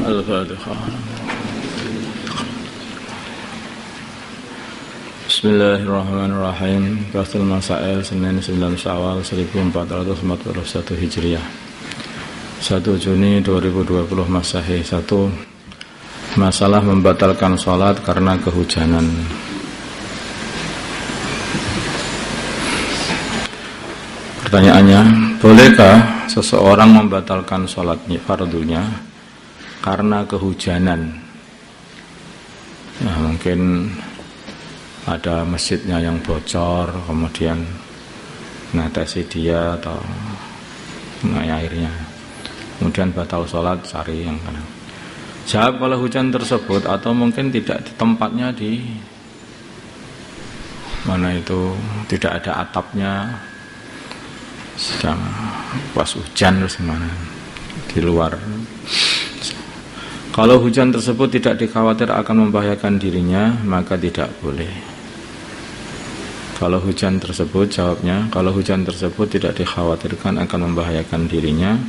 Al-Fatihah. Bismillahirrahmanirrahim. Fathul Masail Senin 9 Syawal 1441 Hijriah 1 Juni 2020 Masehi. 1. Masalah membatalkan sholat karena kehujanan. Pertanyaannya, bolehkah seseorang membatalkan sholatnya fardunya karena kehujanan? Nah, mungkin ada masjidnya yang bocor, kemudian ngetesi dia atau airnya, kemudian batal sholat, cari yang kanan. Jawab, kalau hujan tersebut atau mungkin tidak di tempatnya, di mana itu tidak ada atapnya, sedang pas hujan terus gimana di luar. Kalau hujan tersebut tidak dikhawatir akan membahayakan dirinya, maka tidak boleh. Kalau hujan tersebut, jawabnya, kalau hujan tersebut tidak dikhawatirkan akan membahayakan dirinya,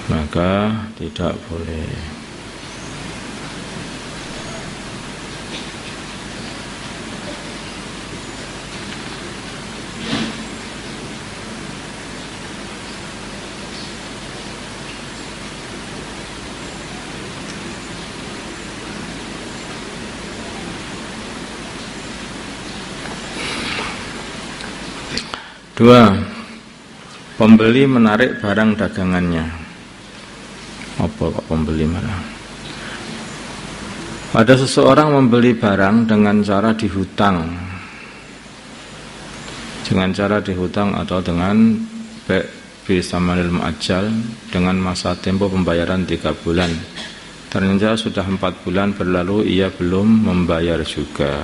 maka tidak boleh. Dua, pembeli menarik barang dagangannya. Apa kok pembeli mana? Ada seseorang membeli barang dengan cara dihutang. Dengan cara dihutang atau dengan bisamanil muajjal, dengan masa tempo pembayaran 3 bulan. Ternyata sudah 4 bulan berlalu ia belum membayar juga.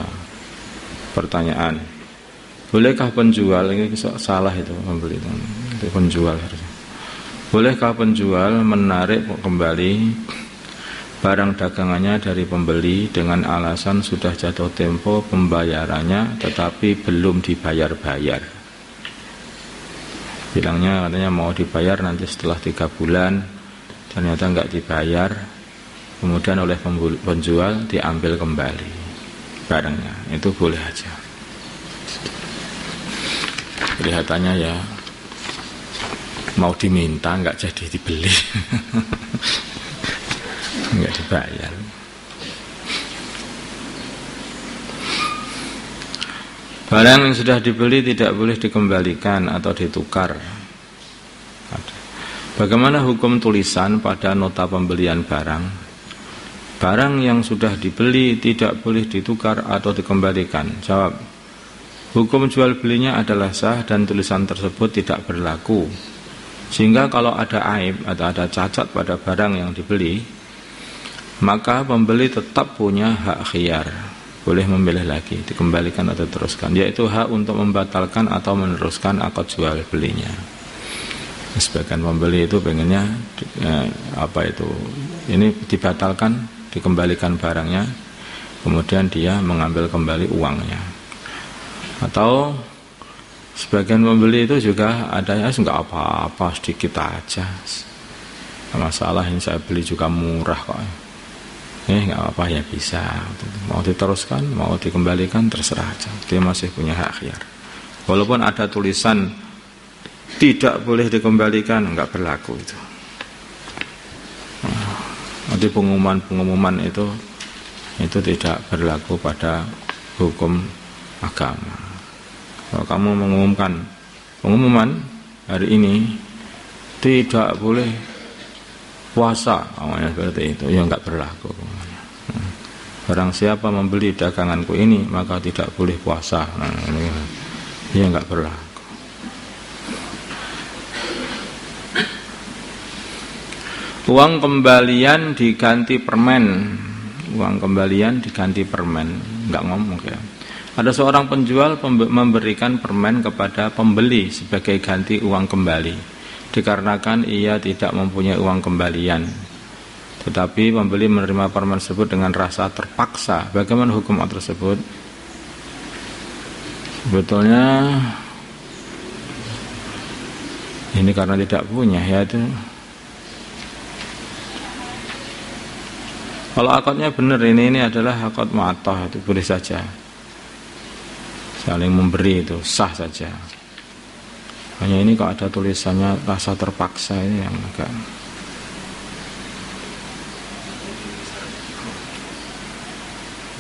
Pertanyaan, bolehkah penjual, ini salah itu membeli itu penjual harusnya. Bolehkah penjual menarik kembali barang dagangannya dari pembeli dengan alasan sudah jatuh tempo pembayarannya tetapi belum dibayar-bayar? Bilangnya katanya mau dibayar nanti setelah 3 bulan, ternyata enggak dibayar, kemudian oleh penjual diambil kembali barangnya. Itu boleh aja. Kelihatannya ya mau diminta, nggak jadi dibeli. Nggak dibayar. Barang yang sudah dibeli tidak boleh dikembalikan atau ditukar. Bagaimana hukum tulisan pada nota pembelian barang? Barang yang sudah dibeli tidak boleh ditukar atau dikembalikan. Jawab, hukum jual belinya adalah sah dan tulisan tersebut tidak berlaku. Sehingga kalau ada aib atau ada cacat pada barang yang dibeli, maka pembeli tetap punya hak khiyar, boleh memilih lagi, dikembalikan atau diteruskan, yaitu hak untuk membatalkan atau meneruskan akad jual belinya. Sebagian pembeli itu pengennya ini dibatalkan, dikembalikan barangnya, kemudian dia mengambil kembali uangnya. Atau sebagian pembeli itu juga ada ya enggak apa-apa, sedikit aja, masalah ini saya beli juga murah kok, enggak apa-apa ya, bisa, mau diteruskan mau dikembalikan terserah aja, dia masih punya hak khiyar. Walaupun ada tulisan tidak boleh dikembalikan, enggak berlaku itu. Nanti pengumuman itu tidak berlaku pada hukum agama. Kalau kamu mengumumkan pengumuman hari ini tidak boleh puasa, awalnya seperti itu, ya enggak berlaku. Barang siapa membeli daganganku ini maka tidak boleh puasa, ya enggak berlaku. Uang kembalian diganti permen. Uang kembalian diganti permen, enggak ngomong ya. Ada seorang penjual memberikan permen kepada pembeli sebagai ganti uang kembali, dikarenakan ia tidak mempunyai uang kembalian. Tetapi pembeli menerima permen tersebut dengan rasa terpaksa. Bagaimana hukum tersebut? Sebetulnya ini karena tidak punya, ya itu Kalau akadnya benar, ini adalah akad mu'attah, itu boleh saja. Saling memberi itu sah saja. Hanya ini kalau ada tulisannya rasa terpaksa, ini yang agak.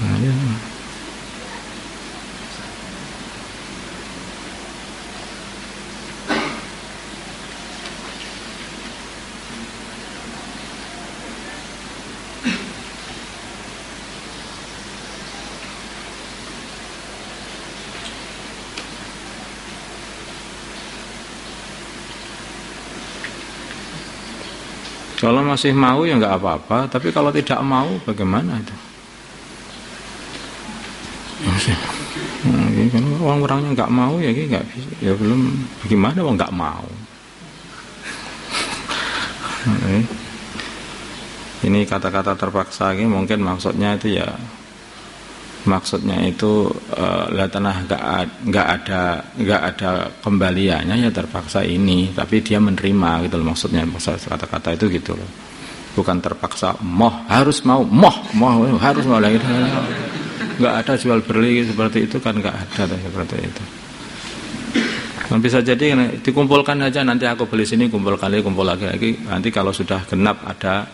Nah, ya. Kalau masih mau ya nggak apa-apa, tapi kalau tidak mau bagaimana itu? Kan orang-orangnya nggak mau ya, nggak bisa, ya belum. Bagaimana orang nggak mau? Ini kata-kata terpaksa ini mungkin maksudnya itu ya, maksudnya itu tanah nggak ada kembaliannya ya terpaksa ini, tapi dia menerima gitu loh, maksudnya kata-kata itu gitu loh, bukan terpaksa harus mau harus mau lagi, nggak ada jual beli seperti itu kan, nggak ada seperti itu. Nah, bisa jadi dikumpulkan aja, nanti aku beli sini kumpul lagi, nanti kalau sudah genap ada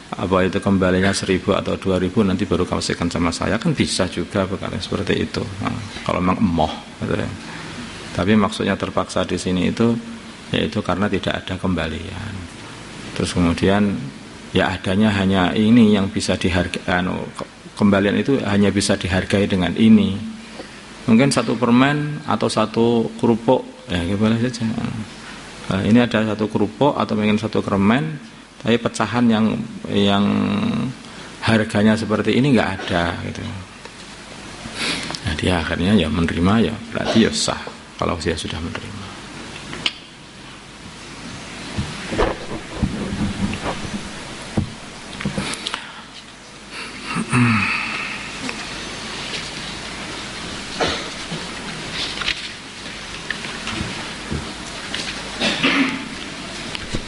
apa itu kembalinya 1.000 atau 2.000 nanti baru kasihkan sama saya, kan bisa juga berkata seperti itu. Nah, kalau memang gitu ya. Tapi maksudnya terpaksa di sini itu yaitu karena tidak ada kembalian. Terus kemudian ya adanya hanya ini yang bisa dihargai, kembalian itu hanya bisa dihargai dengan ini. Mungkin 1 permen atau 1 kerupuk ya boleh saja. Nah, ini ada 1 kerupuk atau mungkin 1 permen, tapi pecahan yang harganya seperti ini nggak ada gitu. Nah, dia akhirnya ya menerima, ya berarti ya sah kalau dia sudah menerima.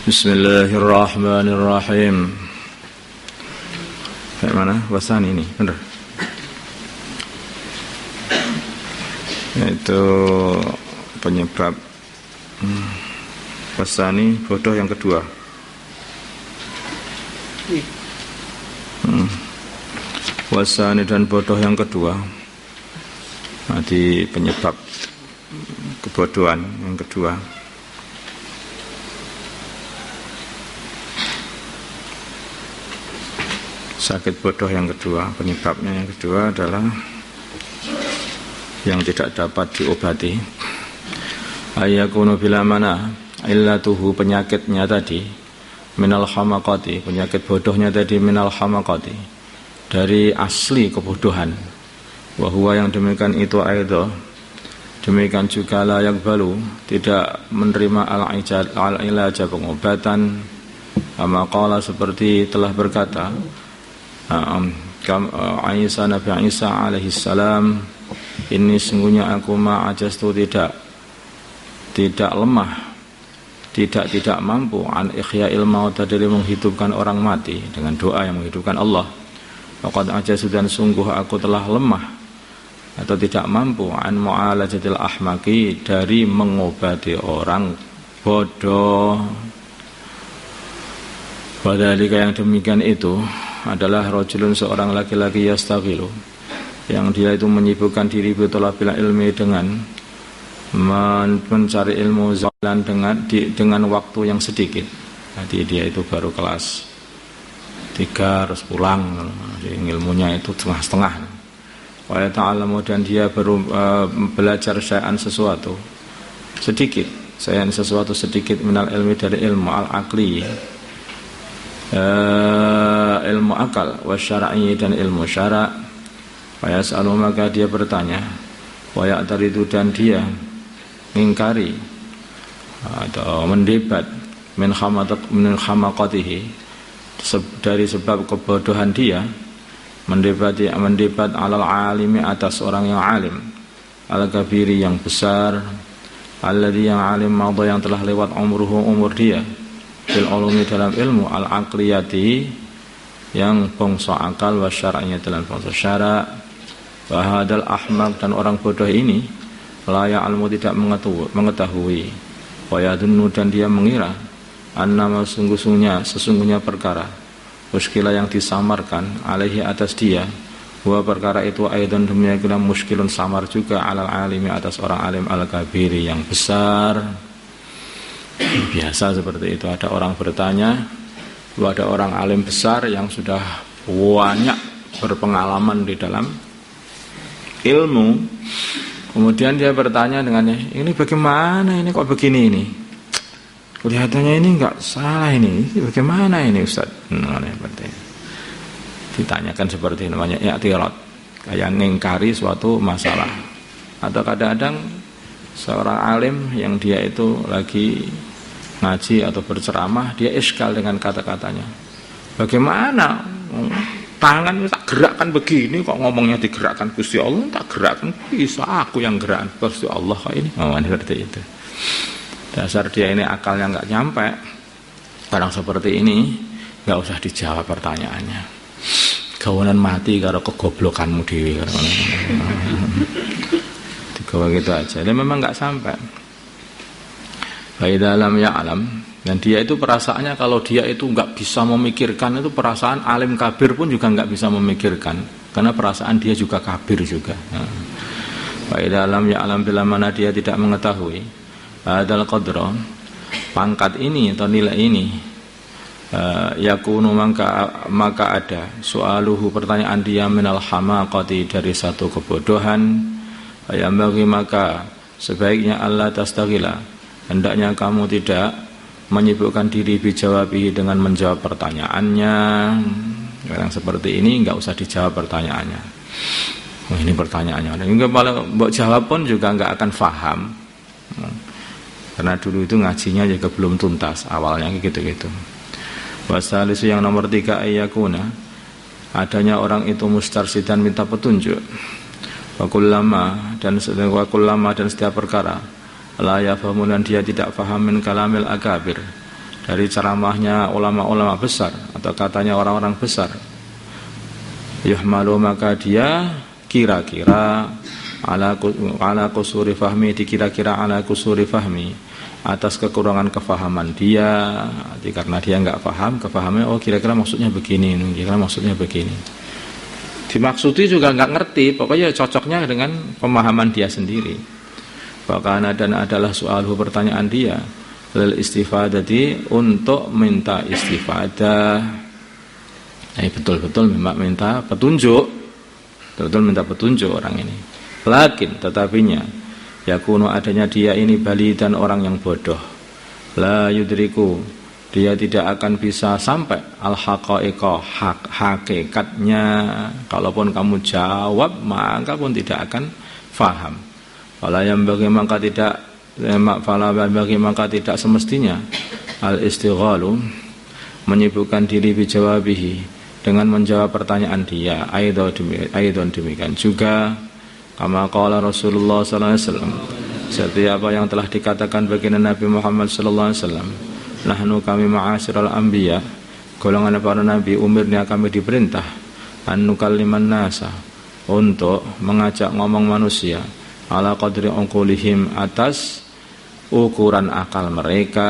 Bismillahirrahmanirrahim. Kayak mana? Wasan ini, benar. Itu penyebab wasani bodoh yang kedua. Wasani dan bodoh yang kedua. Nanti penyebab kebodohan yang kedua. Sakit bodoh yang kedua, penyebabnya yang kedua adalah yang tidak dapat diobati. Ayyakunu bila mana illatuhu, penyakitnya tadi, minal hamaqati, penyakit bodohnya tadi, minal hamaqati, dari asli kebodohan. Wa huwa, yang demikian itu aidha, demikian juga la yakbalu, tidak menerima al-ilaja, pengobatan. Kama qala, seperti telah berkata Isa, Nabi Isa alaihi salam, ini sungguhnya aku ma'ajastu, tidak lemah, tidak mampu, an ihya'il maut, dari menghidupkan orang mati dengan doa yang menghidupkan Allah. Faqad ajastu, dan sungguh aku telah lemah atau tidak mampu, an mu'alajatil ahmaqi, dari mengobati orang bodoh. Padahal yang demikian itu adalah rajulun, seorang laki-laki, yastaghilu, yang dia itu menyibukkan diri bitolabil ilmi, dengan mencari ilmu zalan, dengan waktu yang sedikit. Jadi dia itu baru kelas 3 harus pulang, jadi ilmunya itu setengah-setengah. Wa ta'alamu, dan dia baru belajar syai'an, sesuatu sedikit, sesuatu sedikit, minal ilmi, dari ilmu al-aqli, ilmu akal, wasyara'i, dan ilmu syara'. Fayas'alu, maka dia bertanya, wa ya'taridu, dan dia mengingkari atau mendebat, min hamaqatihi, dari sebab kebodohan dia, mendebat alal alimi, atas orang yang alim, al-kabiri, yang besar, alladhi, yang alim, madha, yang telah lewat umur dia, fil ulumi, dalam ilmu, al-aqliyati, yang bangsa akal wa syar'iyya dalam bangsa syara'. Wa hadal ahmaq, dan orang bodoh ini la ya'lamu tidak mengetahui, wa yadunnu dan dia mengira, annama sesungguhnya perkara muskilah yang disamarkan alaihi atas dia, wa perkara itu aidan demikian muskilun samar juga alal alimi atas orang alim al-kabiri yang besar. Biasa seperti itu, ada orang bertanya, ada orang alim besar yang sudah banyak berpengalaman di dalam ilmu, kemudian dia bertanya dengannya, ini bagaimana ini kok begini ini, kelihatannya ini enggak salah ini bagaimana ini Ustaz? Ditanyakan seperti ini, namanya i'tirad, kayak ngingkari suatu masalah. Atau kadang-kadang seorang alim yang dia itu lagi ngaji atau berceramah, dia iskal dengan kata-katanya, bagaimana tangan tak gerakkan begini kok ngomongnya digerakkan Gusti Allah, tak gerakkan bisa aku yang gerakkan Gusti Allah kok ini. Seperti itu. Dasar dia ini akalnya nggak nyampe. Orang seperti ini nggak usah dijawab pertanyaannya. Gawanan mati karo kegoblokanmu dewi. Digawa gitu aja. Dia memang nggak sampai. Baik dalam ya alam. Dan dia itu perasaannya kalau dia itu nggak bisa memikirkan, itu perasaan alim kabir pun juga nggak bisa memikirkan, karena perasaan dia juga kabir juga. Baik dalam ya alam, bila mana dia tidak mengetahui adalah qadra, pangkat ini atau nilai ini, yakunu maka ada soaluhu, pertanyaan dia minal hamaqati, dari satu kebodohan. Yang bagi maka sebaiknya Allah tastaghila, hendaknya kamu tidak menyibukkan diri bijawabihi, dengan menjawab pertanyaannya. Yang seperti ini nggak usah dijawab pertanyaannya. Oh, ini pertanyaannya, enggak, paling mbok jawab pun juga nggak akan faham, karena dulu itu ngajinya juga belum tuntas awalnya gitu-gitu. Wasalisu, yang nomor 3, ayyakuna, adanya orang itu mustarsidan, minta petunjuk. Wakullama dan setiap perkara la yafhamu, dan dia tidak faham min kalamil akabir, dari ceramahnya ulama-ulama besar atau katanya orang-orang besar. Yuhmalu, maka dia kira-kira ala kusuri fahmi, dikira-kira ala kusuri fahmi, atas kekurangan kefahaman dia. Karena dia nggak paham, kefahamannya oh kira-kira maksudnya begini, kira-kira maksudnya begini. Dimaksudi juga nggak ngerti, pokoknya cocoknya dengan pemahaman dia sendiri. Fakana, dan adalah soalhu, pertanyaan dia, lil istifadati, untuk minta istifadah. Betul-betul memang minta petunjuk, betul-betul minta petunjuk orang ini. Lakin tetapinya, yakunu, adanya dia ini bali, dan orang yang bodoh. La yudriku, dia tidak akan bisa sampai al-haqaiqa, hakikatnya. Kalaupun kamu jawab, maka pun tidak akan faham. Fala yang bagi maka tidak semestinya al-istighalu, menyibukkan diri bijawabihi, dengan menjawab pertanyaan dia. Aidon demikian juga, kama qala Rasulullah sallallahu alaihi wasallam, setiap apa yang telah dikatakan baginda Nabi Muhammad sallallahu alaihi wasallam, nahnu, kami ma'asyiral anbiya, golongan para nabi, umirnya, kami diperintah, an nukalliman nasa, untuk mengajak ngomong manusia, ala qadri uqulihim, atas ukuran akal mereka.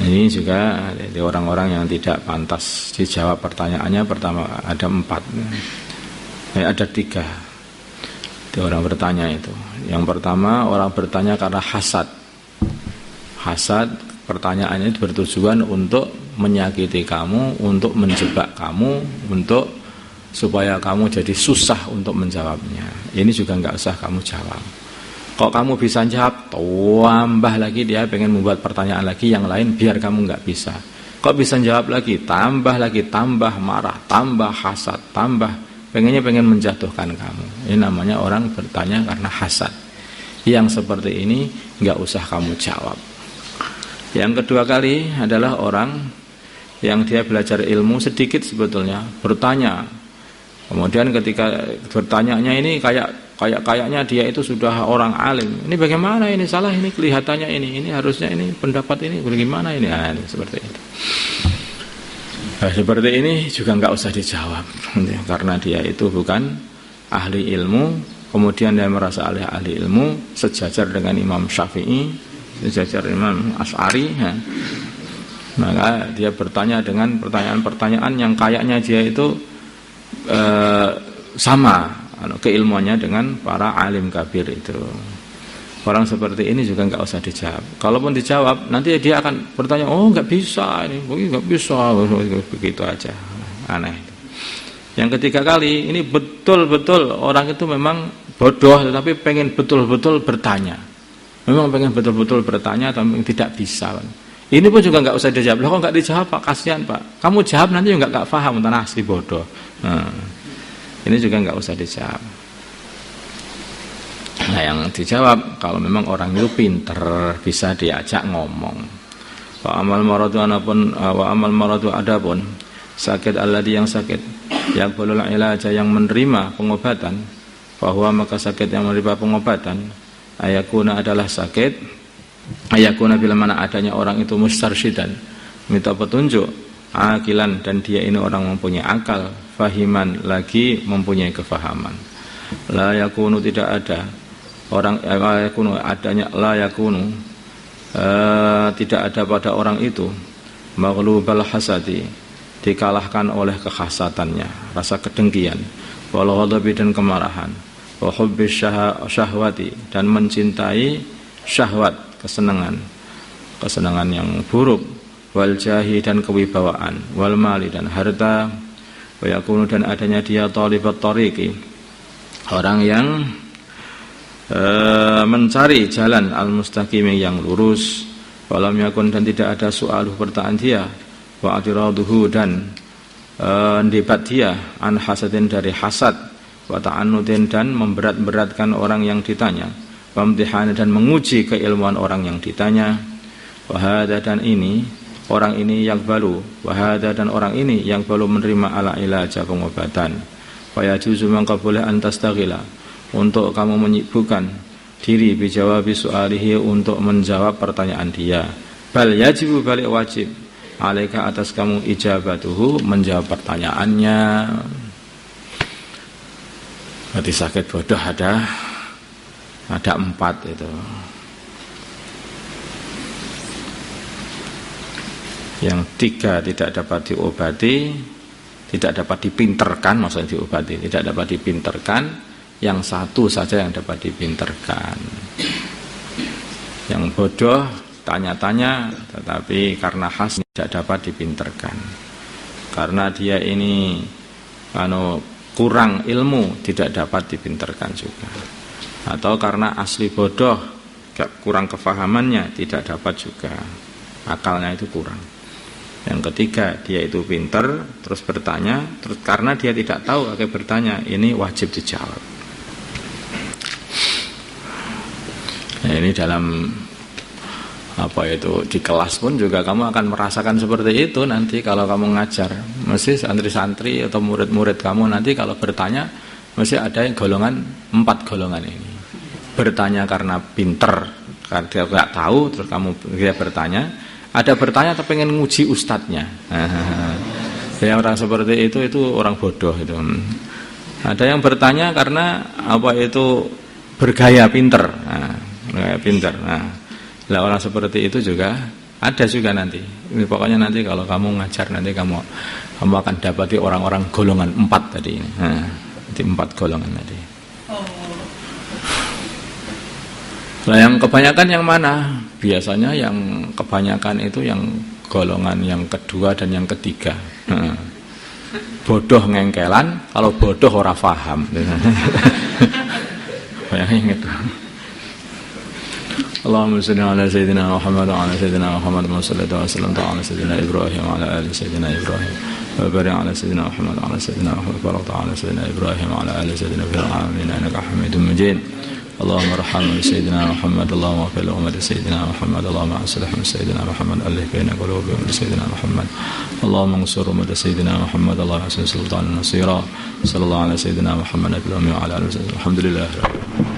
Ini juga di orang-orang yang tidak pantas dijawab pertanyaannya. Pertama ada 4, ada 3 di orang bertanya itu. Yang pertama, orang bertanya karena hasad. Hasad, pertanyaannya itu bertujuan untuk menyakiti kamu, untuk menjebak kamu, untuk supaya kamu jadi susah untuk menjawabnya. Ini juga nggak usah kamu jawab. Kok kamu bisa jawab, tambah lagi dia pengen membuat pertanyaan lagi yang lain biar kamu nggak bisa. Kok bisa jawab lagi, tambah lagi, tambah marah, tambah hasad, tambah pengen menjatuhkan kamu. Ini namanya orang bertanya karena hasad. Yang seperti ini nggak usah kamu jawab. Yang kedua kali adalah orang yang dia belajar ilmu sedikit sebetulnya, bertanya. Kemudian ketika bertanyanya ini kayak kayak-kayaknya dia itu sudah orang alim. Ini bagaimana ini salah, ini kelihatannya ini harusnya ini pendapat ini bagaimana ini, ini seperti itu. Nah, seperti ini juga nggak usah dijawab karena dia itu bukan ahli ilmu, kemudian dia merasa ahli ilmu sejajar dengan Imam Syafi'i, sejajar Imam Asy'ari, ya. Maka dia bertanya dengan pertanyaan-pertanyaan yang kayaknya dia itu sama keilmuannya dengan para alim kabir itu. Orang seperti ini juga nggak usah dijawab. Kalaupun dijawab, nanti dia akan bertanya, oh nggak bisa ini, nggak bisa, begitu aja, aneh. Yang ketiga kali, ini betul-betul orang itu memang bodoh, tetapi pengen betul-betul bertanya. Memang pengen betul-betul bertanya, tapi tidak bisa. Ini pun juga nggak usah dijawab. Loh kok nggak dijawab Pak? Kasihan Pak. Kamu jawab nanti juga nggak paham, tanah asli bodoh. Nah, ini juga nggak usah dijawab. Nah, yang dijawab kalau memang orang itu pinter, bisa diajak ngomong. Wa amal maradu adapun sakit alladhi yang sakit, yang boleh ilaja yang menerima pengobatan, bahwa maka sakit yang menerima pengobatan ayakuna adalah sakit. Ayakuna bila mana adanya orang itu mustarsyidan, minta petunjuk, akilan, dan dia ini orang mempunyai akal, fahiman, lagi mempunyai kefahaman. La yakunu tidak ada orang yakunu adanya la yakunu tidak ada pada orang itu maghlubal hasadi, dikalahkan oleh kekhasatannya, rasa kedengkian, wal ghadabi, dan kemarahan, wa hubbi syahwati, dan mencintai syahwat, kesenangan yang buruk, wal jahi, dan kewibawaan, wal mali, dan harta, wa yakunu, dan adanya dia thalibat tariqi, orang yang mencari jalan al-mustaqim yang lurus, walam yakun, dan tidak ada soaluh pertanyaan dia, wa atiraduhu, dan debat dia an hasadin, dari hasad, wa ta'annudin, dan memberat-beratkan orang yang ditanya, wamtihana, dan menguji keilmuan orang yang ditanya, wahada, dan ini orang ini yang balu, wahada, dan orang ini yang balu menerima ala ilaja pengobatan, wayajuzu, maka boleh antastaghila, untuk kamu menyibukkan diri bijawabi su'alihi, untuk menjawab pertanyaan dia, bal yajibu, balik wajib, alaika, atas kamu, ijabatuhu, menjawab pertanyaannya. Berarti sakit bodoh ada 4 itu. Yang 3 tidak dapat diobati, tidak dapat dipinterkan, maksudnya diobati, tidak dapat dipinterkan. Yang 1 saja yang dapat dipinterkan. Yang bodoh tanya-tanya, tetapi karena khas tidak dapat dipinterkan. Karena dia ini kurang ilmu, tidak dapat dipinterkan juga. Atau karena asli bodoh, kurang kefahamannya, tidak dapat juga, akalnya itu kurang. Yang ketiga, dia itu pinter, terus bertanya, terus karena dia tidak tahu akhirnya bertanya, ini wajib dijawab. Nah, ini dalam di kelas pun juga kamu akan merasakan seperti itu nanti kalau kamu ngajar. Mesti santri-santri atau murid-murid kamu nanti kalau bertanya, mesti ada golongan 4 golongan ini. Bertanya karena pinter, karena dia nggak tahu, terus dia bertanya. Ada bertanya tapi pengen nguji ustadznya. Jadi orang seperti itu orang bodoh itu. Ada yang bertanya karena bergaya pinter, gaya pinter. Lah orang seperti itu juga ada juga nanti. Pokoknya nanti kalau kamu ngajar nanti kamu akan dapati orang-orang golongan 4 tadi ini. Nanti 4 golongan tadi. Nah, yang kebanyakan yang mana? Biasanya yang kebanyakan itu yang golongan yang kedua dan yang ketiga. Bodoh ngengkelan, kalau bodoh ora paham. Bayangin gitu. Allahumma shalli ala sayyidina Muhammad wa ala sayyidina Muhammad wa sallallahu alaihi wasallam ala sayyidina Ibrahim wa ala ali sayyidina Ibrahim wa barik ala sayyidina Muhammad wa ala sayyidina Muhammad wa ala sayyidina Ibrahim wa ala ali sayyidina fil alamin innaka Hamidum Majid. اللهم ارحم سيدنا محمد اللهم اغفر لأمة سيدنا محمد اللهم أصلح من سيدنا محمد ألف بين قلوبهم من سيدنا محمد اللهم انصر أمة سيدنا محمد اللهم أحسن سلطانا نصيرا صلى الله على سيدنا محمد الأمي وعلى آله وصحبه الحمد لله رب العالمين.